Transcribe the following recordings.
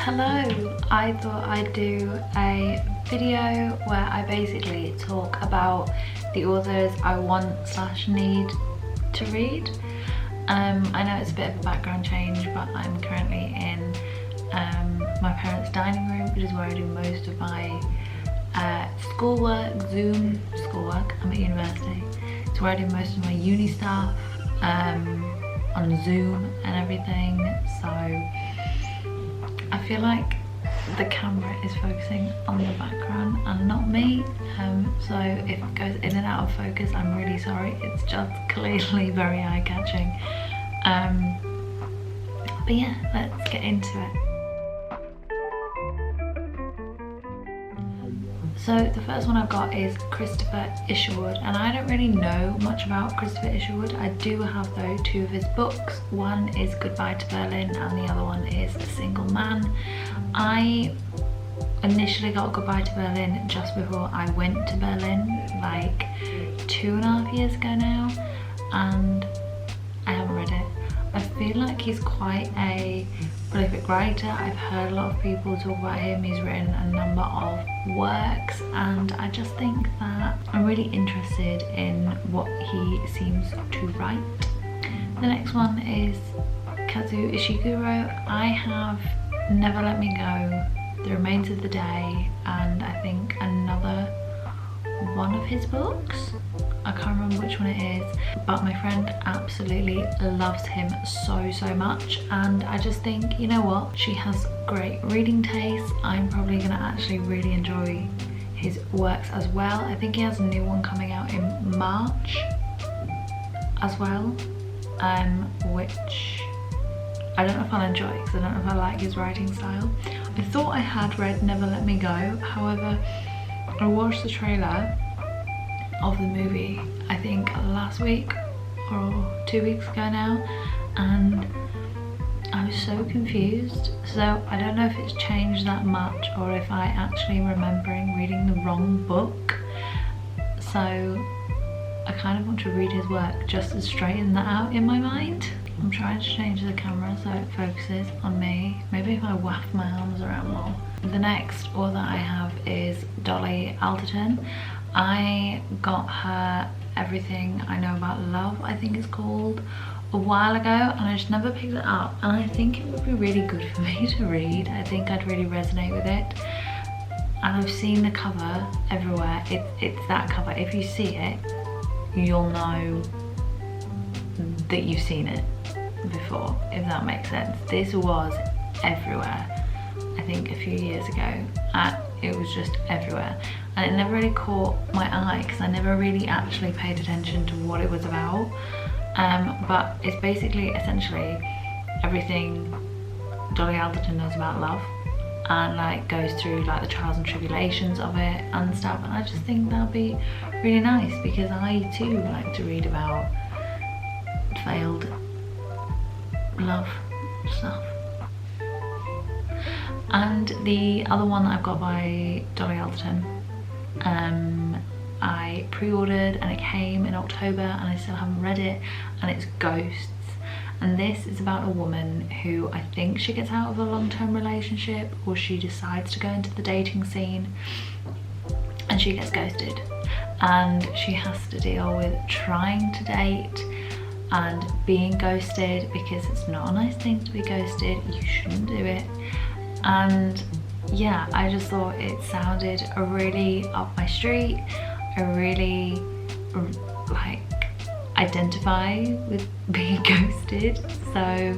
Hello, I thought I'd do a video where I basically talk about the authors I want/need to read. I know it's a bit of a background change, but I'm currently in my parents' dining room, which is where I do most of my Zoom schoolwork. I'm at university. It's where I do most of my uni stuff on Zoom and everything. So I feel like the camera is focusing on the background and not me. So if it goes in and out of focus, I'm really sorry. It's just clearly very eye-catching. But yeah, let's get into it. So the first one I've got is Christopher Isherwood, and I don't really know much about Christopher Isherwood. I do have though two of his books. One is Goodbye to Berlin and the other one is A Single Man. I initially got Goodbye to Berlin just before I went to Berlin, like 2.5 years ago now, and I haven't read it. I feel like he's quite a prolific writer. I've heard a lot of people talk about him. He's written a number of works, and I just think that I'm really interested in what he seems to write. The next one is Kazuo Ishiguro. I have Never Let Me Go, The Remains of the Day, and I think another one of his books. I can't remember which one it is, but my friend absolutely loves him so much, and I just think, you know what, she has great reading taste. I'm probably gonna actually really enjoy his works as well. I think he has a new one coming out in March as well, which I don't know if I'll enjoy, because I don't know if I like his writing style. I thought I had read Never Let Me Go, however I watched the trailer of the movie I think last week or 2 weeks ago now, and I was so confused. So I don't know if it's changed that much or if I actually am remembering reading the wrong book. So I kind of want to read his work just to straighten that out in my mind. I'm trying to change the camera so it focuses on me. Maybe if I waft my arms around more. The next author I have is Dolly Alderton. I got her Everything I Know About Love, I think it's called, a while ago, and I just never picked it up, and I think it would be really good for me to read. I think I'd really resonate with it, and I've seen the cover everywhere. It's that cover. If you see it, you'll know that you've seen it before, if that makes sense. This was everywhere, I think a few years ago. It was just everywhere, and it never really caught my eye because I never really actually paid attention to what it was about. But it's basically essentially everything Dolly Alderton knows about love, and like goes through like the trials and tribulations of it and stuff, and I just think that'll be really nice because I too like to read about failed love stuff. And the other one that I've got by Dolly Alderton, I pre-ordered and it came in October and I still haven't read it, and it's Ghosts. And this is about a woman who, I think she gets out of a long-term relationship, or she decides to go into the dating scene, and she gets ghosted, and she has to deal with trying to date and being ghosted, because it's not a nice thing to be ghosted. You shouldn't do it. And yeah, I just thought it sounded really up my street. I really like identify with being ghosted, so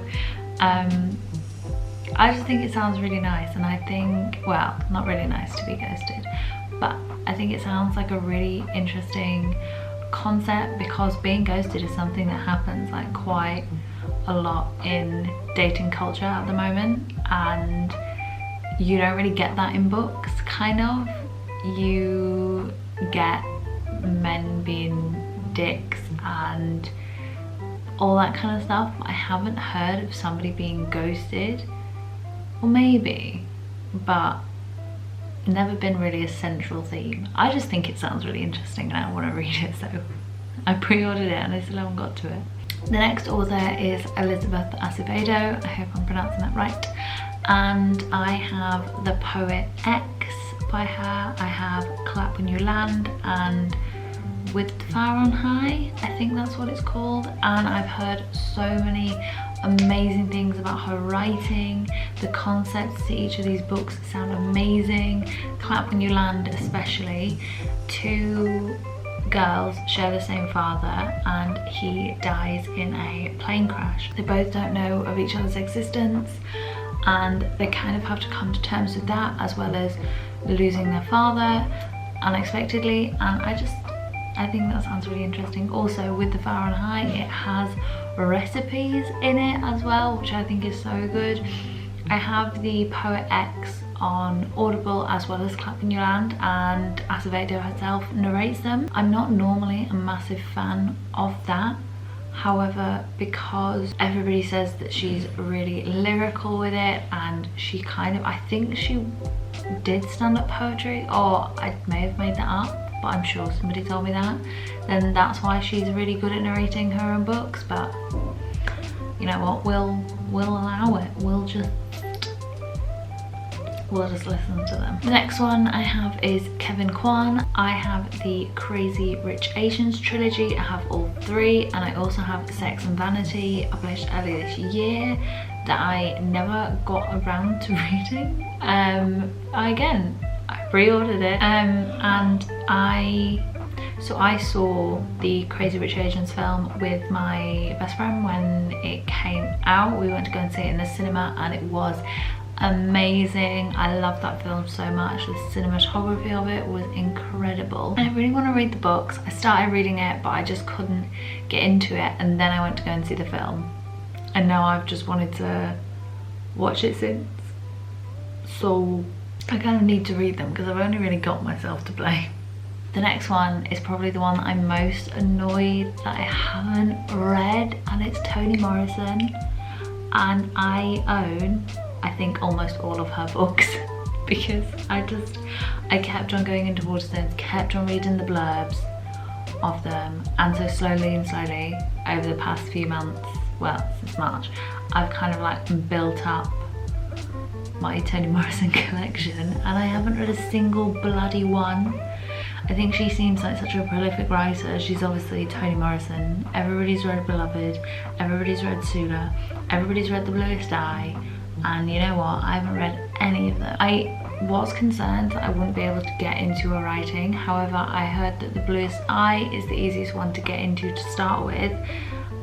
I just think it sounds really nice. And I think, well, not really nice to be ghosted, but I think it sounds like a really interesting concept, because being ghosted is something that happens like quite a lot in dating culture at the moment, and you don't really get that in books, kind of. You get men being dicks and all that kind of stuff. I haven't heard of somebody being ghosted, or maybe, but never been really a central theme. I just think it sounds really interesting and I want to read it, so I pre-ordered it and I still haven't got to it. The next author is Elizabeth Acevedo. I hope I'm pronouncing that right. and I have The Poet X by her. I have Clap When You Land and With the Fire on High, I think that's what it's called, and I've heard so many amazing things about her writing. The concepts to each of these books sound amazing. Clap When You Land especially. Two girls share the same father and he dies in a plane crash. They both don't know of each other's existence and they kind of have to come to terms with that, as well as losing their father unexpectedly, and I think that sounds really interesting. Also, With the Fire on High, it has recipes in it as well, which I think is so good. I have The Poet X on Audible as well as Clap When You Land, and Acevedo herself narrates them. I'm not normally a massive fan of that. However, because everybody says that she's really lyrical with it, and she kind of, I think she did stand-up poetry, or I may have made that up, but I'm sure somebody told me that, then that's why she's really good at narrating her own books. But you know what, we'll allow it. We'll just listen to them. The next one I have is Kevin Kwan. I have the Crazy Rich Asians trilogy. I have all three, and I also have Sex and Vanity, published earlier this year, that I never got around to reading. I pre-ordered it, and I saw the Crazy Rich Asians film with my best friend when it came out. We went to go and see it in the cinema, and it was amazing. I love that film so much. The cinematography of it was incredible. I really want to read the books. I started reading it, but I just couldn't get into it, and then I went to go and see the film, and now I've just wanted to watch it since. So I kind of need to read them because I've only really got myself to blame. The next one is probably the one that I'm most annoyed that I haven't read, and it's Toni Morrison, and I own, I think, almost all of her books because I kept on going into Waterstones, kept on reading the blurbs of them, and so slowly and slowly over the past few months, well, since March, I've kind of like built up my Toni Morrison collection, and I haven't read a single bloody one. I think she seems like such a prolific writer. She's obviously Toni Morrison. Everybody's read Beloved, everybody's read Sula, everybody's read The Bluest Eye, and you know what, I haven't read any of them. I was concerned that I wouldn't be able to get into her writing. However, I heard that The Bluest Eye is the easiest one to get into to start with,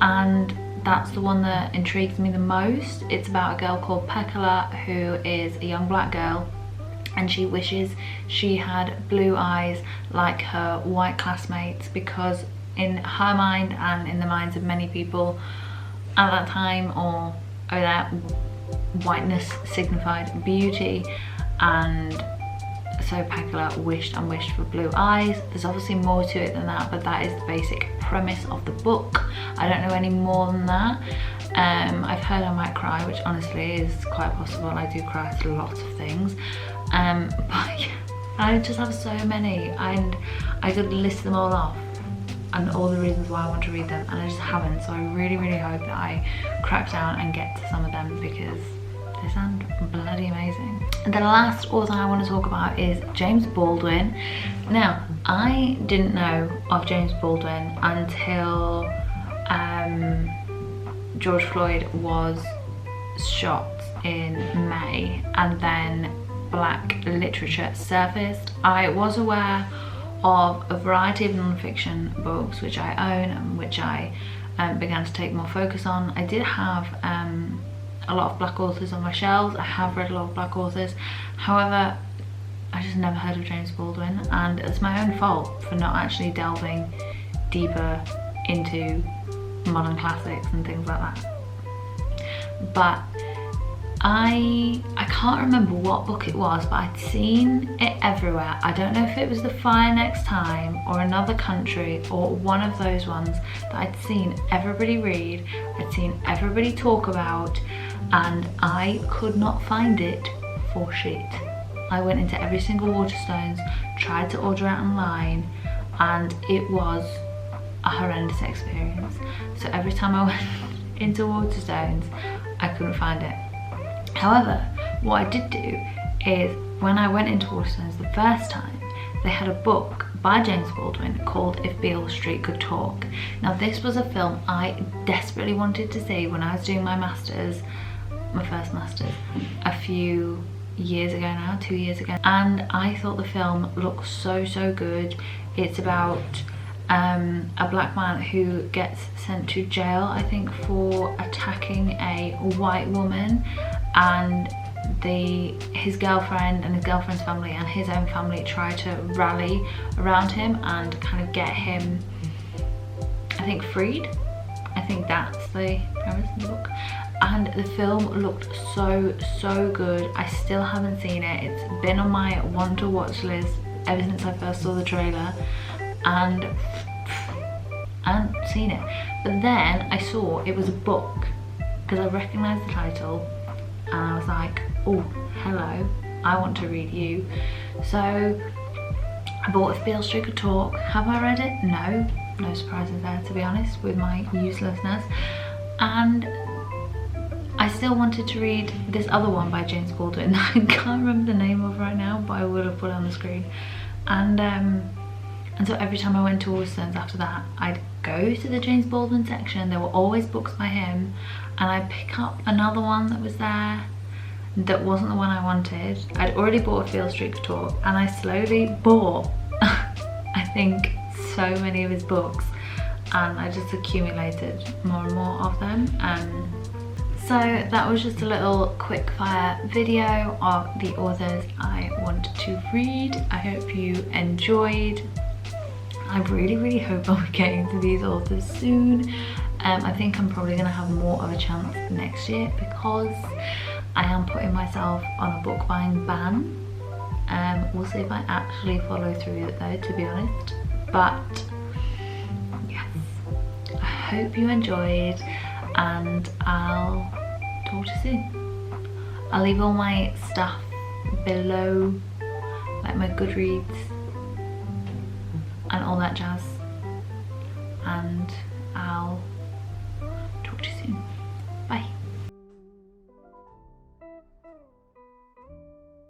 and that's the one that intrigues me the most. It's about a girl called Pekala who is a young black girl, and she wishes she had blue eyes like her white classmates, because in her mind and in the minds of many people at that time, or that whiteness signified beauty, and so Pekala wished and wished for blue eyes. There's obviously more to it than that, but that is the basic premise of the book. I don't know any more than that. I've heard I might cry, which honestly is quite possible. I do cry at a lot of things, but yeah, I just have so many, and I could list them all off and all the reasons why I want to read them, and I just haven't. So I really hope that I crack down and get to some of them because they sound bloody amazing. And the last author I want to talk about is James Baldwin. Now, I didn't know of James Baldwin until George Floyd was shot in May, and then black literature surfaced. I was aware of a variety of non-fiction books which I own and which I began to take more focus on. I did have a lot of black authors on my shelves. I have read a lot of black authors. However, I just never heard of James Baldwin, and it's my own fault for not actually delving deeper into modern classics and things like that. But I can't remember what book it was, but I'd seen it everywhere. I don't know if it was The Fire Next Time or Another Country or one of those ones that I'd seen everybody read, I'd seen everybody talk about, and I could not find it for shit. I went into every single Waterstones, tried to order it online, and it was a horrendous experience. So every time I went into Waterstones, I couldn't find it. However, what I did do is when I went into Waterstones the first time, they had a book by James Baldwin called If Beale Street Could Talk. Now this was a film I desperately wanted to see when I was doing my masters, my first masters, a few years ago now, 2 years ago, and I thought the film looked so good. It's about a black man who gets sent to jail, I think, for attacking a white woman, and his girlfriend and his girlfriend's family and his own family try to rally around him and kind of get him, I think, freed. I think that's the premise of the book. And the film looked so good. I still haven't seen it. It's been on my want to watch list ever since I first saw the trailer, and I haven't seen it. But then I saw it was a book because I recognised the title, and I was like, oh, hello, I want to read you. So I bought If Beale Street Could Talk. Have I read it? No surprises there, to be honest, with my uselessness. And I still wanted to read this other one by James Baldwin that I can't remember the name of right now, but I would have put it on the screen. And so every time I went to Waterstones after that, I'd go to the James Baldwin section. There were always books by him, and I'd pick up another one that was there that wasn't the one I wanted. I'd already bought If Beale Street Could Talk, and I slowly bought I think so many of his books, and I just accumulated more and more of them. So that was just a little quick fire video of the authors I want to read. I hope you enjoyed. I really hope I'll be getting to these authors soon. I think I'm probably going to have more of a chance next year because I am putting myself on a book buying ban. We'll see if I actually follow through it though, to be honest. But yes, I hope you enjoyed, and I'll talk to you soon. I'll leave all my stuff below, like my Goodreads and all that jazz, and I'll talk to you soon.